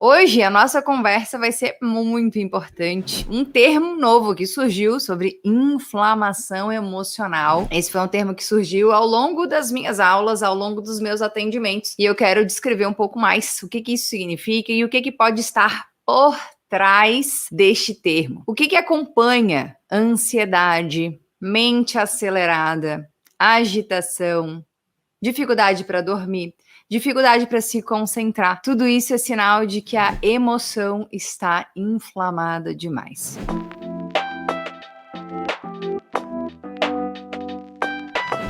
Hoje a nossa conversa vai ser muito importante. Um termo novo que surgiu sobre inflamação emocional. Esse foi um termo que surgiu ao longo das minhas aulas, ao longo dos meus atendimentos, e eu quero descrever um pouco mais o que isso significa e o que pode estar por trás deste termo. O que acompanha ansiedade, mente acelerada, agitação, dificuldade para dormir, dificuldade para se concentrar. Tudo isso é sinal de que a emoção está inflamada demais.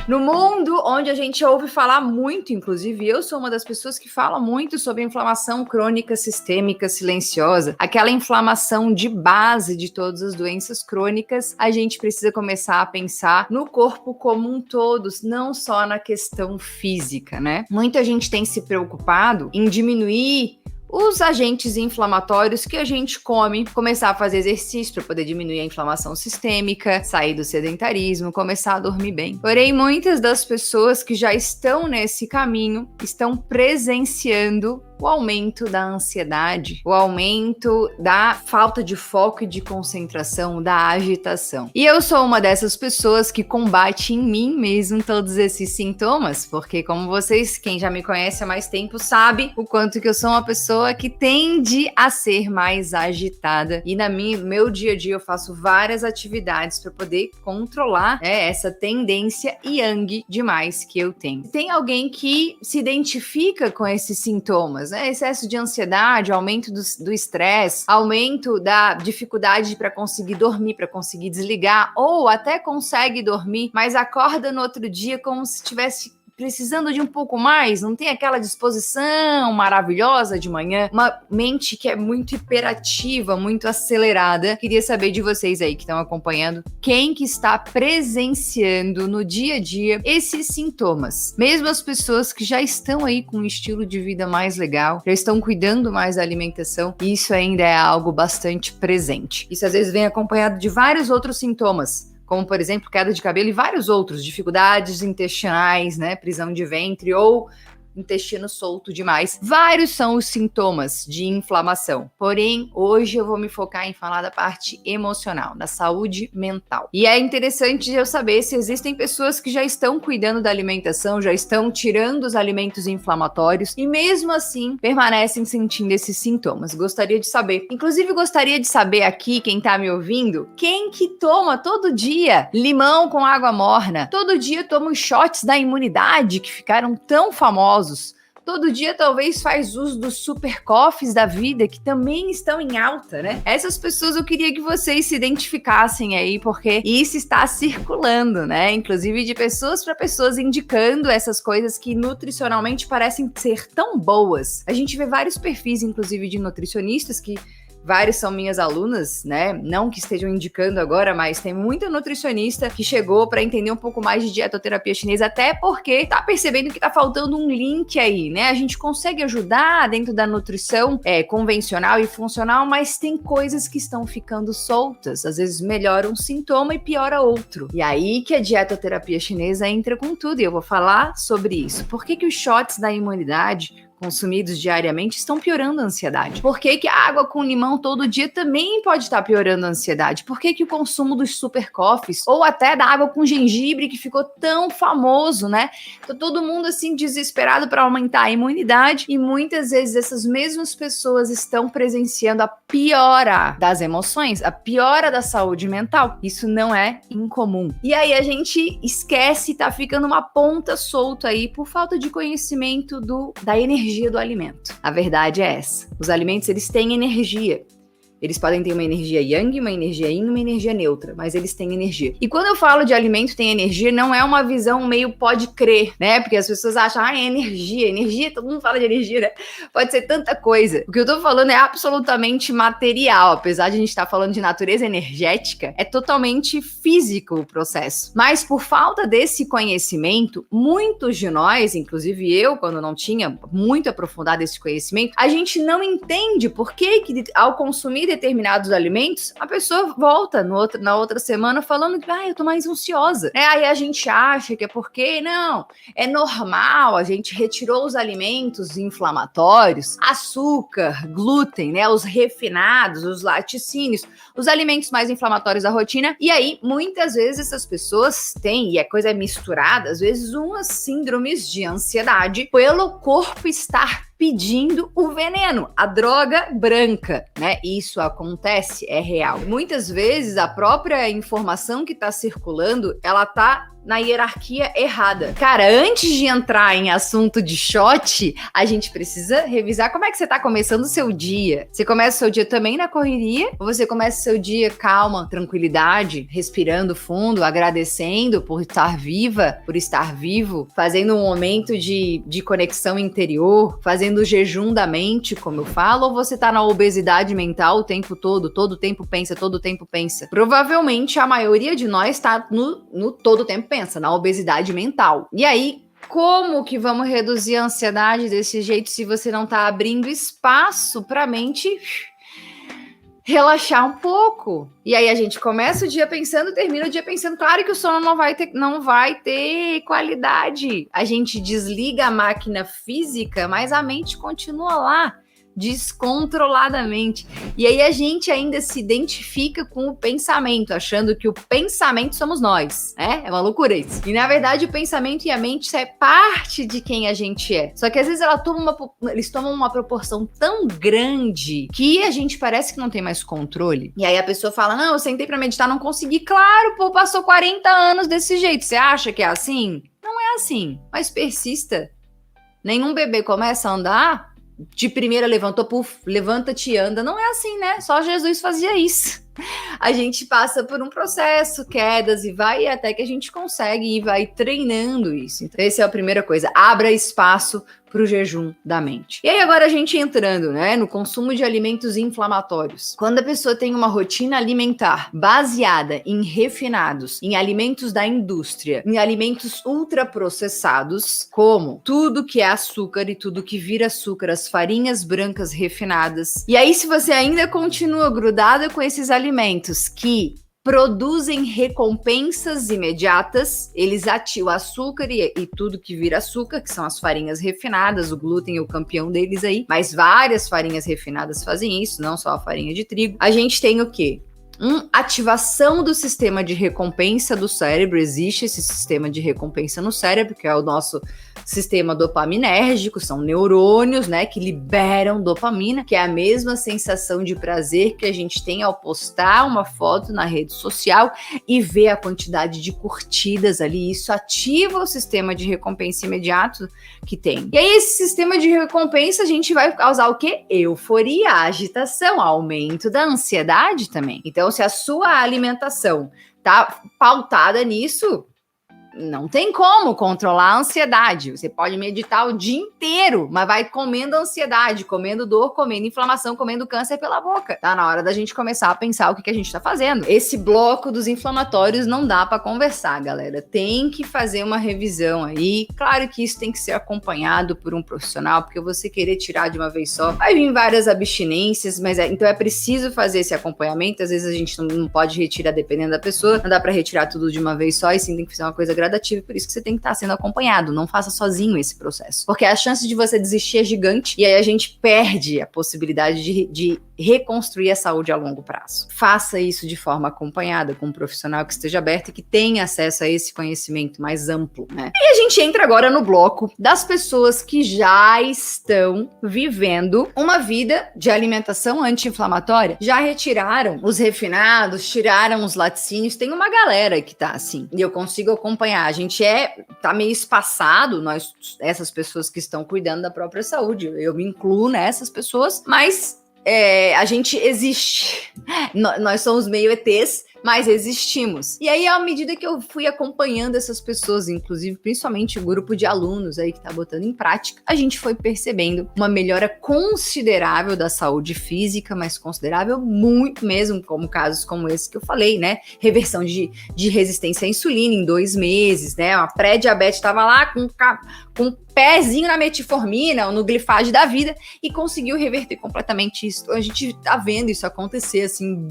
No mundo onde a gente ouve falar muito, inclusive eu sou uma das pessoas que fala muito sobre inflamação crônica sistêmica silenciosa, aquela inflamação de base de todas as doenças crônicas, a gente precisa começar a pensar no corpo como um todo, não só na questão física, né? Muita gente tem se preocupado em diminuir os agentes inflamatórios que a gente come, começar a fazer exercício para poder diminuir a inflamação sistêmica, sair do sedentarismo, começar a dormir bem. Porém, muitas das pessoas que já estão nesse caminho estão presenciando o aumento da ansiedade, o aumento da falta de foco e de concentração, da agitação. E eu sou uma dessas pessoas que combate em mim mesmo todos esses sintomas, porque como vocês, quem já me conhece há mais tempo, sabe o quanto que eu sou uma pessoa que tende a ser mais agitada. E no meu dia a dia eu faço várias atividades para poder controlar essa tendência yang demais que eu tenho. Tem alguém que se identifica com esses sintomas, né? Excesso de ansiedade, aumento do estresse, aumento da dificuldade para conseguir dormir, para conseguir desligar, ou até consegue dormir, mas acorda no outro dia como se tivesse precisando de um pouco mais, não tem aquela disposição maravilhosa de manhã, uma mente que é muito hiperativa, muito acelerada. Queria saber de vocês aí que estão acompanhando, quem que está presenciando no dia a dia esses sintomas? Mesmo as pessoas que já estão aí com um estilo de vida mais legal, já estão cuidando mais da alimentação, isso ainda é algo bastante presente. Isso às vezes vem acompanhado de vários outros sintomas, como, por exemplo, queda de cabelo e vários outros, dificuldades intestinais, né, prisão de ventre ou intestino solto demais. Vários são os sintomas de inflamação. Porém, hoje eu vou me focar em falar da parte emocional, da saúde mental. E é interessante eu saber se existem pessoas que já estão cuidando da alimentação, já estão tirando os alimentos inflamatórios e mesmo assim permanecem sentindo esses sintomas. Gostaria de saber. Inclusive, gostaria de saber aqui, quem tá me ouvindo, quem que toma todo dia limão com água morna? Todo dia toma os shots da imunidade que ficaram tão famosos. Todo dia talvez faz uso dos super coffees da vida, que também estão em alta, né? Essas pessoas eu queria que vocês se identificassem aí, porque isso está circulando, né? Inclusive de pessoas para pessoas indicando essas coisas que nutricionalmente parecem ser tão boas. A gente vê vários perfis, inclusive de nutricionistas que vários são minhas alunas, né? Não que estejam indicando agora, mas tem muita nutricionista que chegou para entender um pouco mais de dietoterapia chinesa, até porque tá percebendo que tá faltando um link aí, né? A gente consegue ajudar dentro da nutrição convencional e funcional, mas tem coisas que estão ficando soltas. Às vezes melhora um sintoma e piora outro. E aí que a dietoterapia chinesa entra com tudo, e eu vou falar sobre isso. Por que os shots da imunidade consumidos diariamente estão piorando a ansiedade? Por que a água com limão todo dia também pode estar piorando a ansiedade? Por que o consumo dos super coffees ou até da água com gengibre que ficou tão famoso, né? Tá todo mundo assim desesperado para aumentar a imunidade e muitas vezes essas mesmas pessoas estão presenciando a piora das emoções, a piora da saúde mental. Isso não é incomum. E aí a gente esquece, tá ficando uma ponta solta aí por falta de conhecimento da energia do alimento. A verdade é essa. Os alimentos, eles têm energia. Eles podem ter uma energia yang, uma energia yin, uma energia neutra, mas eles têm energia. E quando eu falo de alimento tem energia, não é uma visão meio pode crer, né? Porque as pessoas acham, é energia, todo mundo fala de energia, né? Pode ser tanta coisa. O que eu tô falando é absolutamente material, apesar de a gente estar falando de natureza energética, é totalmente físico o processo. Mas por falta desse conhecimento, muitos de nós, inclusive eu, quando não tinha muito aprofundado esse conhecimento, a gente não entende por que ao consumir determinados alimentos, a pessoa volta na outra semana falando que eu tô mais ansiosa. Aí a gente acha que é porque, não, é normal, a gente retirou os alimentos inflamatórios, açúcar, glúten, né, os refinados, os laticínios, os alimentos mais inflamatórios da rotina, e aí muitas vezes essas pessoas têm, e a coisa é misturada, às vezes umas síndromes de ansiedade pelo corpo estar pedindo o veneno, a droga branca, né? Isso acontece, é real. Muitas vezes a própria informação que tá circulando, ela tá na hierarquia errada. Cara, antes de entrar em assunto de shot, a gente precisa revisar como é que você tá começando o seu dia. Você começa o seu dia também na correria? Ou você começa o seu dia calma, tranquilidade, respirando fundo, agradecendo por estar viva, por estar vivo, fazendo um momento de conexão interior, fazendo o jejum da mente, como eu falo, ou você tá na obesidade mental o tempo todo tempo pensa, todo tempo pensa? Provavelmente a maioria de nós tá no todo tempo pensa, na obesidade mental. E aí, como que vamos reduzir a ansiedade desse jeito se você não tá abrindo espaço pra mente relaxar um pouco? E aí a gente começa o dia pensando, termina o dia pensando. Claro que o sono não vai ter qualidade. A gente desliga a máquina física, mas a mente continua lá, descontroladamente. E aí a gente ainda se identifica com o pensamento, achando que o pensamento somos nós, né? É uma loucura isso. E na verdade o pensamento e a mente é parte de quem a gente é. Só que às vezes eles tomam uma proporção tão grande que a gente parece que não tem mais controle. E aí a pessoa fala, não, eu sentei pra meditar, não consegui. Claro, pô, passou 40 anos desse jeito. Você acha que é assim? Não é assim, mas persista. Nenhum bebê começa a andar de primeira levantou, puf, levanta-te e anda. Não é assim, né? Só Jesus fazia isso. A gente passa por um processo, quedas e vai até que a gente consegue e vai treinando isso. Então, essa é a primeira coisa. Abra espaço para o jejum da mente. E aí agora a gente entrando, né, no consumo de alimentos inflamatórios. Quando a pessoa tem uma rotina alimentar baseada em refinados, em alimentos da indústria, em alimentos ultraprocessados, como tudo que é açúcar e tudo que vira açúcar, as farinhas brancas refinadas. E aí se você ainda continua grudada com esses alimentos que produzem recompensas imediatas, eles ativam o açúcar e tudo que vira açúcar, que são as farinhas refinadas, o glúten é o campeão deles aí, mas várias farinhas refinadas fazem isso, não só a farinha de trigo. A gente tem o quê? Ativação do sistema de recompensa do cérebro. Existe esse sistema de recompensa no cérebro, que é o nosso sistema dopaminérgico, são neurônios, né, que liberam dopamina, que é a mesma sensação de prazer que a gente tem ao postar uma foto na rede social e ver a quantidade de curtidas ali. Isso ativa o sistema de recompensa imediato que tem. E aí esse sistema de recompensa a gente vai causar o quê? Euforia, agitação, aumento da ansiedade também. Então, se a sua alimentação tá pautada nisso, não tem como controlar a ansiedade. Você pode meditar o dia inteiro, mas vai comendo ansiedade, comendo dor, comendo inflamação, comendo câncer pela boca. Tá na hora da gente começar a pensar o que a gente tá fazendo. Esse bloco dos inflamatórios não dá pra conversar, galera. Tem que fazer uma revisão aí. Claro que isso tem que ser acompanhado por um profissional, porque você querer tirar de uma vez só, vai vir várias abstinências, mas então é preciso fazer esse acompanhamento. Às vezes a gente não pode retirar dependendo da pessoa, não dá pra retirar tudo de uma vez só, e sim tem que fazer uma coisa gradativo, por isso que você tem que estar sendo acompanhado, não faça sozinho esse processo, porque a chance de você desistir é gigante, e aí a gente perde a possibilidade de reconstruir a saúde a longo prazo. Faça isso de forma acompanhada, com um profissional que esteja aberto e que tenha acesso a esse conhecimento mais amplo, né? E a gente entra agora no bloco das pessoas que já estão vivendo uma vida de alimentação anti-inflamatória, já retiraram os refinados, tiraram os laticínios, tem uma galera que tá assim, e eu consigo acompanhar. A gente tá meio espaçado, essas pessoas que estão cuidando da própria saúde, eu me incluo nessas pessoas, mas a gente existe. Nós somos meio ETs, mas existimos. E aí, à medida que eu fui acompanhando essas pessoas, inclusive, principalmente o grupo de alunos aí que tá botando em prática, a gente foi percebendo uma melhora considerável da saúde física, mas considerável muito mesmo, como casos como esse que eu falei, né? Reversão de resistência à insulina em 2 meses, né? Uma pré-diabetes estava lá com pezinho na metformina ou no glifage da vida e conseguiu reverter completamente isso. A gente tá vendo isso acontecer, assim,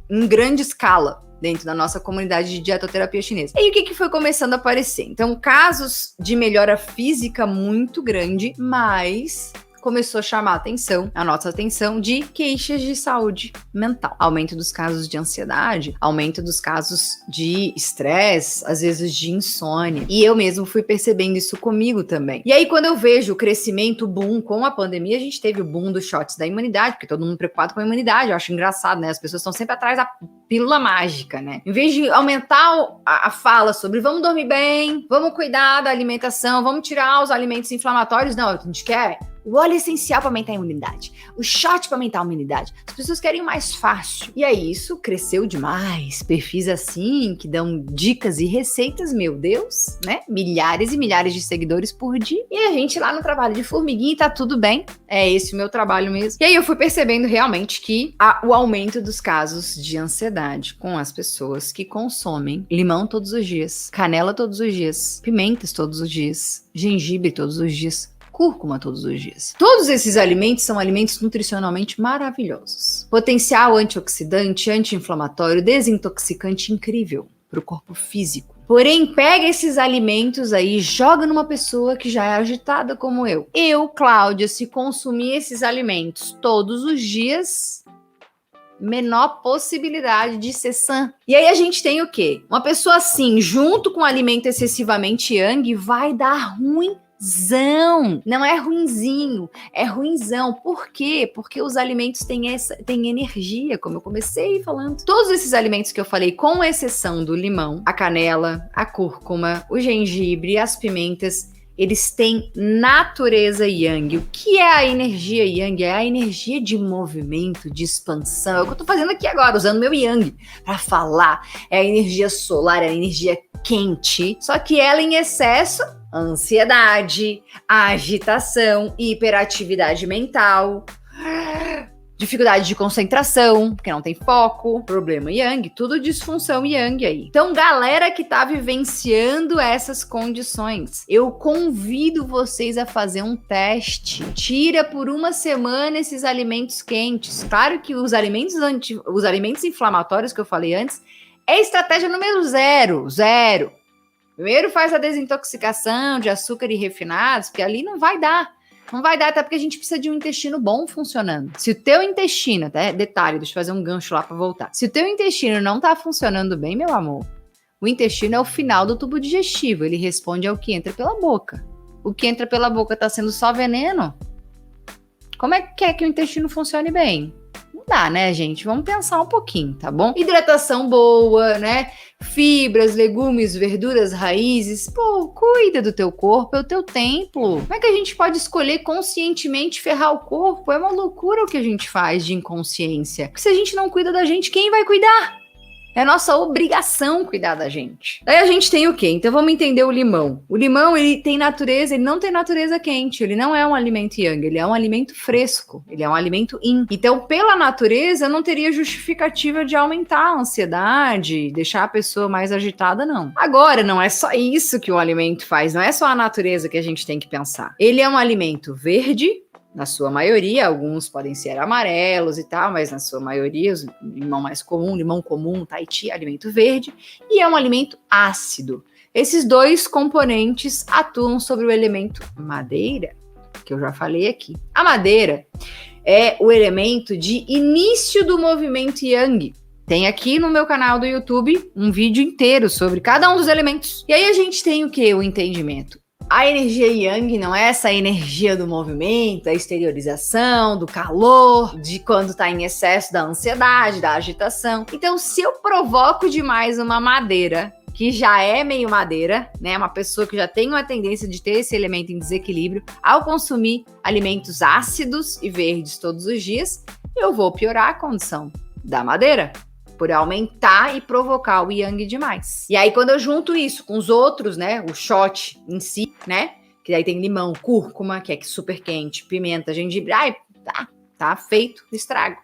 em grande escala dentro da nossa comunidade de dietoterapia chinesa. E aí, o que foi começando a aparecer? Então, casos de melhora física muito grande, mas começou a chamar a nossa atenção de queixas de saúde mental. Aumento dos casos de ansiedade, aumento dos casos de estresse, às vezes de insônia. E eu mesmo fui percebendo isso comigo também. E aí, quando eu vejo o crescimento, o boom, com a pandemia, a gente teve o boom dos shots da imunidade, porque todo mundo preocupado com a imunidade. Eu acho engraçado, né? As pessoas estão sempre atrás da pílula mágica, né? Em vez de aumentar a fala sobre vamos dormir bem, vamos cuidar da alimentação, vamos tirar os alimentos inflamatórios, não, a gente quer o óleo essencial para aumentar a imunidade, o shot para aumentar a imunidade. As pessoas querem o mais fácil. E aí isso cresceu demais. Perfis assim, que dão dicas e receitas, meu Deus, né? Milhares e milhares de seguidores por dia. E a gente lá no trabalho de formiguinha e tá tudo bem. É esse o meu trabalho mesmo. E aí eu fui percebendo realmente que o aumento dos casos de ansiedade com as pessoas que consomem limão todos os dias, canela todos os dias, pimentas todos os dias, gengibre todos os dias, cúrcuma todos os dias. Todos esses alimentos são alimentos nutricionalmente maravilhosos. Potencial antioxidante, anti-inflamatório, desintoxicante incrível para o corpo físico. Porém, pega esses alimentos aí e joga numa pessoa que já é agitada como eu. Eu, Cláudia, se consumir esses alimentos todos os dias, menor possibilidade de ser sã. E aí a gente tem o quê? Uma pessoa assim, junto com um alimento excessivamente yang, vai dar ruim. Não é ruinzinho, é ruinzão. Por quê? Porque os alimentos têm energia, como eu comecei falando. Todos esses alimentos que eu falei, com exceção do limão, a canela, a cúrcuma, o gengibre, as pimentas, eles têm natureza yang. O que é a energia yang? É a energia de movimento, de expansão. É o que eu tô fazendo aqui agora, usando meu yang para falar. É a energia solar, é a energia quente. Só que ela em excesso, ansiedade, agitação, hiperatividade mental, dificuldade de concentração, porque não tem foco, problema yang, tudo disfunção yang aí. Então, galera que tá vivenciando essas condições, eu convido vocês a fazer um teste. Tira por uma semana esses alimentos quentes. Claro que os alimentos inflamatórios que eu falei antes é estratégia número zero. Primeiro faz a desintoxicação de açúcar e refinados, porque ali não vai dar. Não vai dar, até porque a gente precisa de um intestino bom funcionando. Se o teu intestino, detalhe, deixa eu fazer um gancho lá para voltar. Se o teu intestino não tá funcionando bem, meu amor, o intestino é o final do tubo digestivo, ele responde ao que entra pela boca. O que entra pela boca tá sendo só veneno? Como é que quer que o intestino funcione bem? Não dá, né, gente? Vamos pensar um pouquinho, tá bom? Hidratação boa, né? Fibras, legumes, verduras, raízes. Pô, cuida do teu corpo, é o teu templo. Como é que a gente pode escolher conscientemente ferrar o corpo? É uma loucura o que a gente faz de inconsciência. Porque se a gente não cuida da gente, quem vai cuidar? É nossa obrigação cuidar da gente. Daí a gente tem o quê? Então vamos entender o limão. O limão, ele tem natureza, ele não tem natureza quente. Ele não é um alimento yang, ele é um alimento fresco. Ele é um alimento yin. Então, pela natureza, não teria justificativa de aumentar a ansiedade, deixar a pessoa mais agitada, não. Agora, não é só isso que o alimento faz, não é só a natureza que a gente tem que pensar. Ele é um alimento verde, na sua maioria, alguns podem ser amarelos e tal, mas na sua maioria, o limão comum, Tahiti, alimento verde, e é um alimento ácido. Esses dois componentes atuam sobre o elemento madeira, que eu já falei aqui. A madeira é o elemento de início do movimento yang. Tem aqui no meu canal do YouTube um vídeo inteiro sobre cada um dos elementos. E aí a gente tem o quê? O entendimento. A energia yang não é essa energia do movimento, da exteriorização, do calor, de quando está em excesso da ansiedade, da agitação. Então, se eu provoco demais uma madeira, que já é meio madeira, né? Uma pessoa que já tem uma tendência de ter esse elemento em desequilíbrio, ao consumir alimentos ácidos e verdes todos os dias, eu vou piorar a condição da madeira, por aumentar e provocar o yang demais. E aí, quando eu junto isso com os outros, né, o shot em si, né, que aí tem limão, cúrcuma, que é super quente, pimenta, gengibre, tá feito o estrago,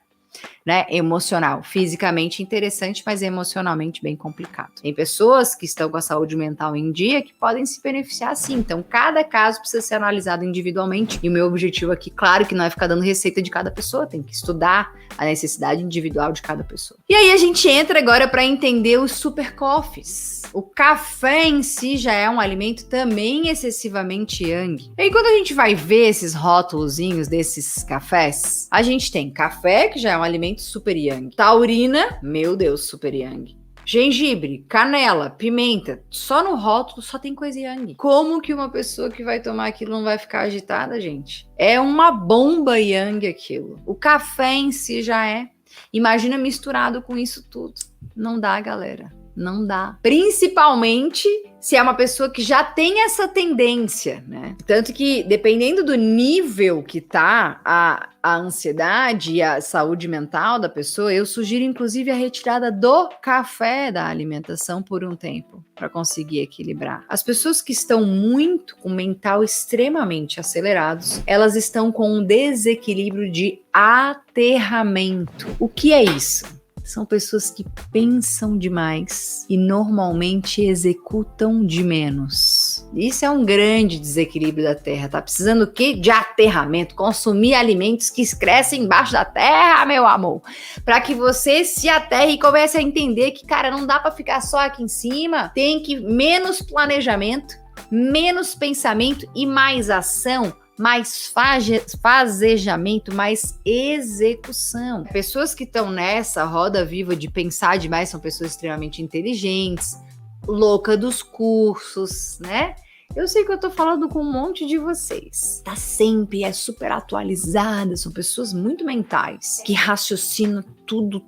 né, emocional. Fisicamente interessante, mas emocionalmente bem complicado. Tem pessoas que estão com a saúde mental em dia que podem se beneficiar sim. Então, cada caso precisa ser analisado individualmente. E o meu objetivo aqui, claro, que não é ficar dando receita de cada pessoa, tem que estudar a necessidade individual de cada pessoa. E aí a gente entra agora para entender os super coffees. O café em si já é um alimento também excessivamente yang. E aí quando a gente vai ver esses rótulozinhos desses cafés, a gente tem café, que já é um alimento super yang. Taurina, meu Deus, super yang. Gengibre, canela, pimenta, só no rótulo só tem coisa yang. Como que uma pessoa que vai tomar aquilo não vai ficar agitada, gente? É uma bomba yang aquilo. O café em si já é. Imagina misturado com isso tudo. Não dá, galera. Não dá. Principalmente se é uma pessoa que já tem essa tendência, né? Tanto que, dependendo do nível que tá a ansiedade e a saúde mental da pessoa, eu sugiro, inclusive, a retirada do café da alimentação por um tempo, para conseguir equilibrar. As pessoas que estão muito com o mental extremamente acelerados, elas estão com um desequilíbrio de aterramento. O que é isso? São pessoas que pensam demais e normalmente executam de menos. Isso é um grande desequilíbrio da Terra. Tá precisando o quê? De aterramento. Consumir alimentos que crescem embaixo da terra, meu amor. Para que você se aterre e comece a entender que, cara, não dá para ficar só aqui em cima. Tem que menos planejamento, menos pensamento e mais ação, mais fazejamento, mais execução. Pessoas que estão nessa roda viva de pensar demais são pessoas extremamente inteligentes, louca dos cursos, né? Eu sei que eu tô falando com um monte de vocês. Tá sempre, é super atualizada, são pessoas muito mentais, que raciocinam tudo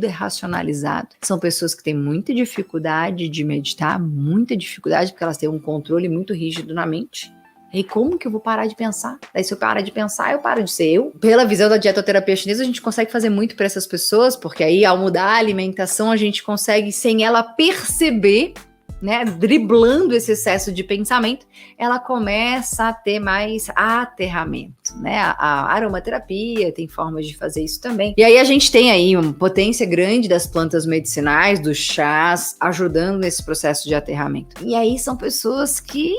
é racionalizado. São pessoas que têm muita dificuldade de meditar, muita dificuldade porque elas têm um controle muito rígido na mente. E como que eu vou parar de pensar? Daí se eu parar de pensar, eu paro de ser eu. Pela visão da dietoterapia chinesa, a gente consegue fazer muito para essas pessoas, porque aí ao mudar a alimentação, a gente consegue, sem ela perceber, né, driblando esse excesso de pensamento, ela começa a ter mais aterramento, né? A aromaterapia tem formas de fazer isso também. E aí a gente tem aí uma potência grande das plantas medicinais, dos chás, ajudando nesse processo de aterramento. E aí são pessoas que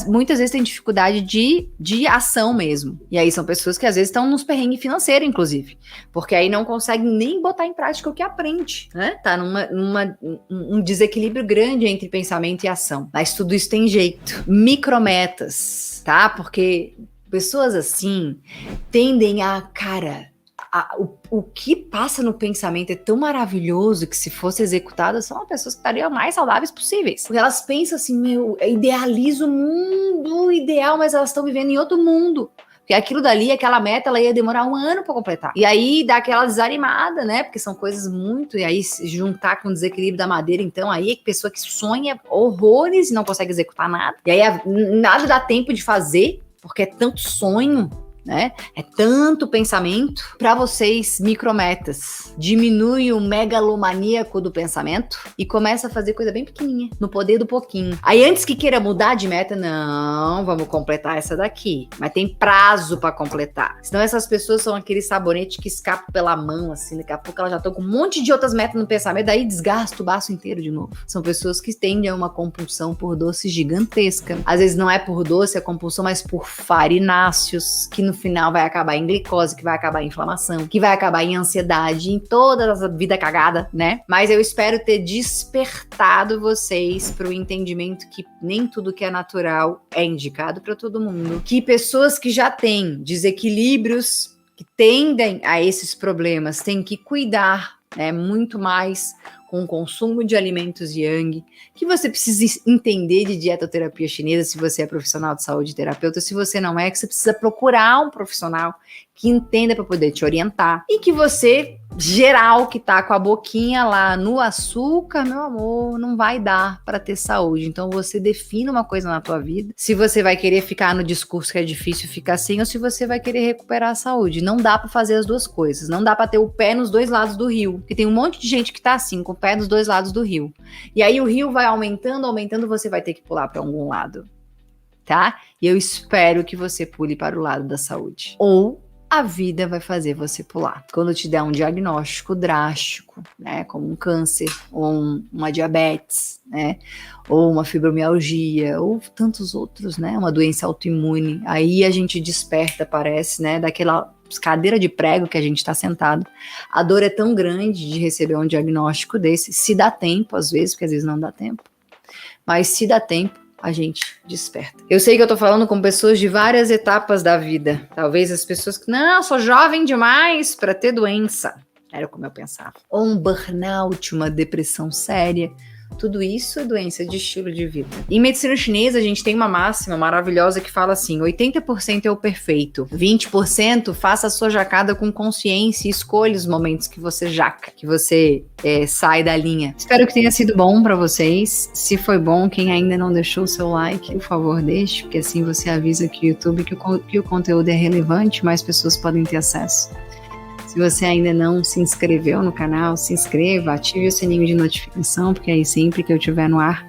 muitas vezes têm dificuldade de ação mesmo. E aí são pessoas que às vezes estão nos perrengues financeiros, inclusive, porque aí não conseguem nem botar em prática o que aprende, né? Tá um desequilíbrio grande entre pensamento e ação. Mas tudo isso tem jeito. Micrometas, tá? Porque pessoas assim tendem o que passa no pensamento é tão maravilhoso que se fosse executado, são as pessoas que estariam mais saudáveis possíveis. Porque elas pensam assim, idealizo o mundo ideal, mas elas estão vivendo em outro mundo. Porque aquilo dali, aquela meta, ela ia demorar 1 ano para completar. E aí dá aquela desanimada, né? Porque são coisas muito... E aí se juntar com o desequilíbrio da madeira, então aí é pessoa que sonha horrores e não consegue executar nada. E aí nada dá tempo de fazer, porque é tanto sonho, né? É tanto pensamento. Para vocês, micrometas. Diminui o megalomaníaco do pensamento e começa a fazer coisa bem pequenininha, no poder do pouquinho. Aí antes que queira mudar de meta, não, vamos completar essa daqui. Mas tem prazo para completar. Senão essas pessoas são aquele sabonete que escapa pela mão, assim, daqui a pouco elas já estão com um monte de outras metas no pensamento, daí desgasta o baço inteiro de novo. São pessoas que tendem a uma compulsão por doce gigantesca. Às vezes não é por doce a compulsão, mas por farináceos, que no final vai acabar em glicose, que vai acabar em inflamação, que vai acabar em ansiedade, em toda essa vida cagada, né? Mas eu espero ter despertado vocês para o entendimento que nem tudo que é natural é indicado para todo mundo. Que pessoas que já têm desequilíbrios, que tendem a esses problemas, têm que cuidar, né, muito mais com o consumo de alimentos yang, que você precisa entender de dietoterapia chinesa se você é profissional de saúde, terapeuta. Se você não é, que você precisa procurar um profissional que entenda para poder te orientar. E que você, geral, que tá com a boquinha lá no açúcar, meu amor, não vai dar para ter saúde. Então você defina uma coisa na tua vida. Se você vai querer ficar no discurso que é difícil ficar assim, ou se você vai querer recuperar a saúde. Não dá para fazer as duas coisas. Não dá para ter o pé nos dois lados do rio. Porque tem um monte de gente que tá assim, com o pé nos dois lados do rio. E aí o rio vai aumentando, você vai ter que pular para algum lado. Tá? E eu espero que você pule para o lado da saúde. Ou a vida vai fazer você pular. Quando te der um diagnóstico drástico, né, como um câncer, ou uma diabetes, né, ou uma fibromialgia, ou tantos outros, né, uma doença autoimune, aí a gente desperta, parece, né, daquela cadeira de prego que a gente está sentado. A dor é tão grande de receber um diagnóstico desse, se dá tempo, às vezes, porque às vezes não dá tempo, mas se dá tempo, a gente desperta. Eu sei que eu tô falando com pessoas de várias etapas da vida. Talvez as pessoas que, não, sou jovem demais para ter doença. Era como eu pensava. Ou um burnout, uma depressão séria. Tudo isso é doença de estilo de vida. Em medicina chinesa, a gente tem uma máxima maravilhosa que fala assim: 80% é o perfeito, 20% faça a sua jacada com consciência e escolha os momentos que você jaca, que você sai da linha. Espero que tenha sido bom para vocês. Se foi bom, quem ainda não deixou o seu like, por favor, deixe, porque assim você avisa aqui o YouTube que o conteúdo é relevante, mais pessoas podem ter acesso. Se você ainda não se inscreveu no canal, se inscreva, ative o sininho de notificação, porque aí sempre que eu estiver no ar,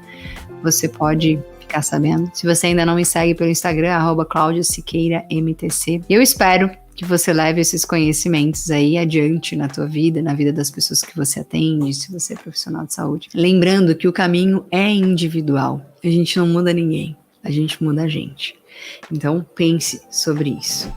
você pode ficar sabendo. Se você ainda não me segue pelo Instagram, @ClaudiaSiqueiraMTC. Eu espero que você leve esses conhecimentos aí adiante na tua vida, na vida das pessoas que você atende, se você é profissional de saúde. Lembrando que o caminho é individual. A gente não muda ninguém, a gente muda a gente. Então, pense sobre isso.